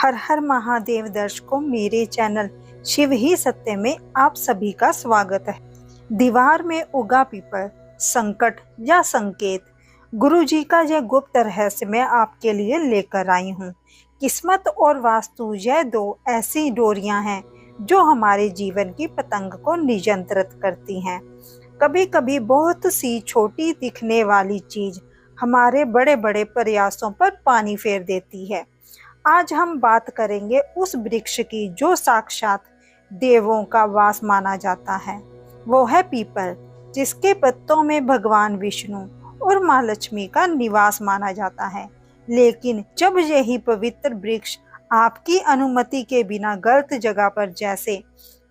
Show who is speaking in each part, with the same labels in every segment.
Speaker 1: हर हर महादेव दर्शकों, मेरे चैनल शिव ही सत्य में आप सभी का स्वागत है। दीवार में उगा पीपल, संकट या संकेत। गुरु जी का यह गुप्त रहस्य मैं आपके लिए लेकर आई हूँ। किस्मत और वास्तु यह दो ऐसी डोरियां हैं जो हमारे जीवन की पतंग को नियंत्रित करती हैं। कभी कभी बहुत सी छोटी दिखने वाली चीज हमारे बड़े बड़े प्रयासों पर पानी फेर देती है। आज हम बात करेंगे उस वृक्ष की जो साक्षात देवों का वास माना जाता है। वो है पीपल, जिसके पत्तों में भगवान विष्णु और माँ लक्ष्मी का निवास माना जाता है। लेकिन जब यही पवित्र वृक्ष आपकी अनुमति के बिना गलत जगह पर, जैसे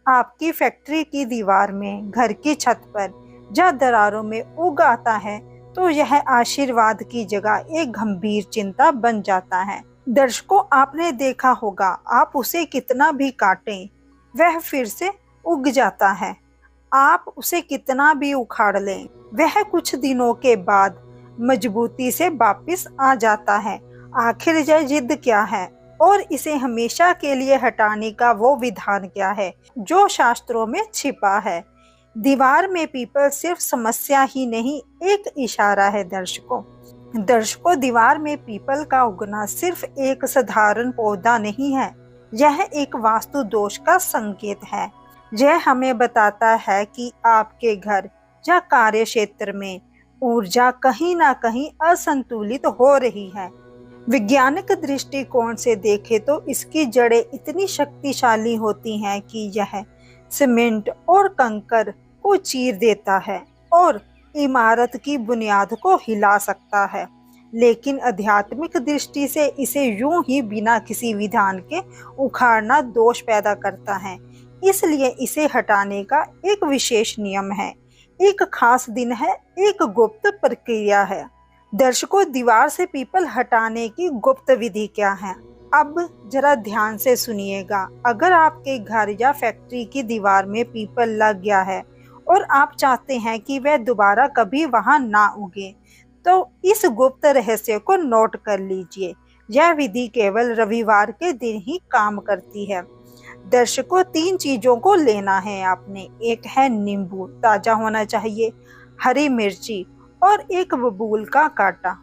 Speaker 1: आपकी फैक्ट्री की दीवार में, घर की छत पर या दरारों में उग आता है, तो यह आशीर्वाद की जगह एक गंभीर चिंता बन जाता है। दर्शकों, आपने देखा होगा, आप उसे कितना भी काटें वह फिर से उग जाता है। आप उसे कितना भी उखाड़ लें, वह कुछ दिनों के बाद मजबूती से वापस आ जाता है। आखिर यह जिद क्या है और इसे हमेशा के लिए हटाने का वो विधान क्या है जो शास्त्रों में छिपा है? दीवार में पीपल सिर्फ समस्या ही नहीं, एक इशारा है। दर्शकों, दीवार में पीपल का उगना सिर्फ एक साधारण पौधा नहीं है, यह एक वास्तु दोष का संकेत है। यह हमें बताता है कि आपके घर या कार्य क्षेत्र में ऊर्जा कहीं ना कहीं असंतुलित हो रही है। वैज्ञानिक दृष्टिकोण से देखें तो इसकी जड़ें इतनी शक्तिशाली होती हैं कि यह सीमेंट और कंकड़ को चीर देता है और इमारत की बुनियाद को हिला सकता है। लेकिन आध्यात्मिक दृष्टि से इसे यूं ही बिना किसी विधान के उखाड़ना दोष पैदा करता है। इसलिए इसे हटाने का एक विशेष नियम है, एक खास दिन है, एक गुप्त प्रक्रिया है। दर्शकों, दीवार से पीपल हटाने की गुप्त विधि क्या है? अब जरा ध्यान से सुनिएगा। अगर आपके घर या फैक्ट्री की दीवार में पीपल लग गया है और आप चाहते हैं कि वह दोबारा कभी वहां ना उगे, तो इस गुप्त रहस्य को नोट कर लीजिए। यह विधि केवल रविवार के दिन ही काम करती है। दर्शकों, 3 चीजों को लेना है आपने। एक है नींबू, ताजा होना चाहिए, हरी मिर्ची और एक बबूल का कांटा।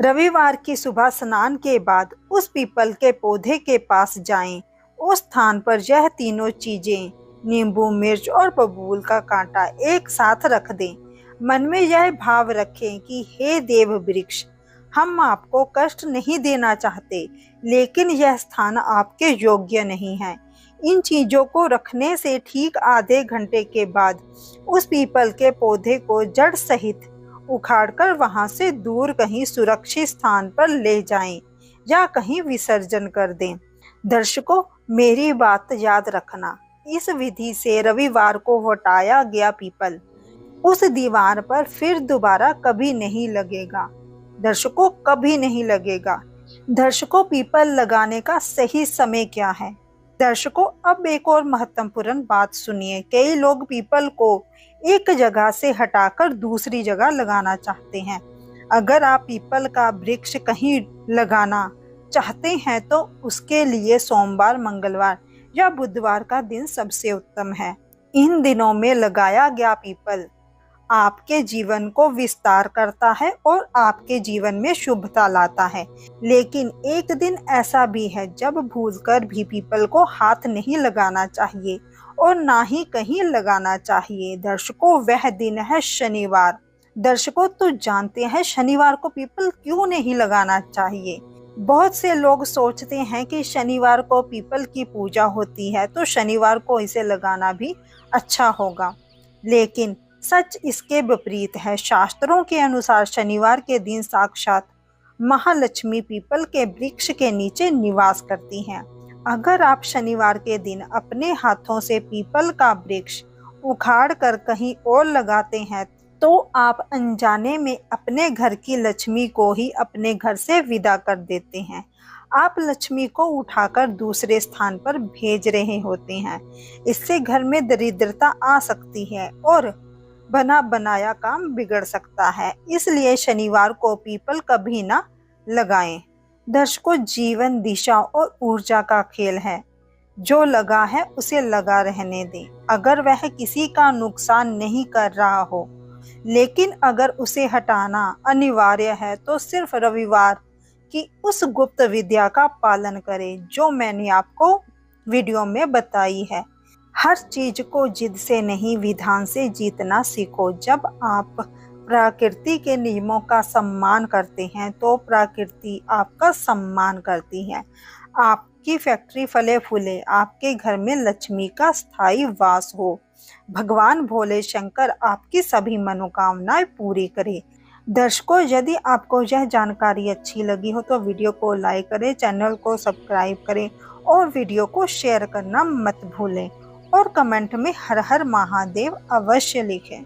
Speaker 1: रविवार की सुबह स्नान के बाद उस पीपल के पौधे के पास जाएं। उस स्थान पर यह तीनों चीजें, नींबू, मिर्च और बबूल का कांटा, एक साथ रख दें। मन में यह भाव रखें कि हे देव वृक्ष, हम आपको कष्ट नहीं देना चाहते, लेकिन यह स्थान आपके योग्य नहीं है। इन चीजों को रखने से ठीक आधे घंटे के बाद उस पीपल के पौधे को जड़ सहित उखाड़कर वहां से दूर कहीं सुरक्षित स्थान पर ले जाएं या कहीं विसर्जन कर दें। दर्शकों, मेरी बात याद रखना, इस विधि से रविवार को हटाया गया पीपल उस दीवार पर फिर दोबारा कभी नहीं लगेगा। दर्शकों, कभी नहीं लगेगा। दर्शकों, पीपल लगाने का सही समय क्या है? दर्शकों, अब एक और महत्वपूर्ण बात सुनिए। कई लोग पीपल को एक जगह से हटाकर दूसरी जगह लगाना चाहते हैं। अगर आप पीपल का वृक्ष कहीं लगाना चाहते हैं तो उसके लिए सोमवार, मंगलवार या बुधवार का दिन सबसे उत्तम है। इन दिनों में लगाया गया पीपल आपके जीवन को विस्तार करता है और आपके जीवन में शुभता लाता है। लेकिन एक दिन ऐसा भी है जब भूलकर भी पीपल को हाथ नहीं लगाना चाहिए और ना ही कहीं लगाना चाहिए। दर्शकों, वह दिन है शनिवार। दर्शकों, तो जानते हैं शनिवार को पीपल क्यों नहीं लगाना चाहिए? बहुत से लोग सोचते हैं कि शनिवार को पीपल की पूजा होती है तो शनिवार को इसे लगाना भी अच्छा होगा, लेकिन सच इसके विपरीत है। शास्त्रों के अनुसार शनिवार के दिन साक्षात महालक्ष्मी पीपल के वृक्ष के नीचे निवास करती हैं। अगर आप शनिवार के दिन अपने हाथों से पीपल का वृक्ष उखाड़ कर कहीं और लगाते हैं तो आप अनजाने में अपने घर की लक्ष्मी को ही अपने घर से विदा कर देते हैं। आप लक्ष्मी को उठाकर दूसरे स्थान पर भेज रहे होते हैं। इससे घर में दरिद्रता आ सकती है और बना बनाया काम बिगड़ सकता है। इसलिए शनिवार को पीपल कभी ना लगाएं। दर्शकों, जीवन दिशा और ऊर्जा का खेल है। जो लगा है उसे लगा रहने दें। अगर वह किसी का नुकसान नहीं कर रहा हो, लेकिन अगर उसे हटाना अनिवार्य है तो सिर्फ रविवार की उस गुप्त विद्या का पालन करें जो मैंने आपको वीडियो में बताई है। हर चीज को जिद से नहीं, विधान से जीतना सीखो। जब आप प्रकृति के नियमों का सम्मान करते हैं तो प्रकृति आपका सम्मान करती है। आपकी फैक्ट्री फले फूले, आपके घर में लक्ष्मी का स्थायी वास हो। भगवान भोले शंकर आपकी सभी मनोकामनाएं पूरी करें। दर्शकों, यदि आपको यह जानकारी अच्छी लगी हो तो वीडियो को लाइक करें, चैनल को सब्सक्राइब करें और वीडियो को शेयर करना मत भूलें और कमेंट में हर हर महादेव अवश्य लिखें।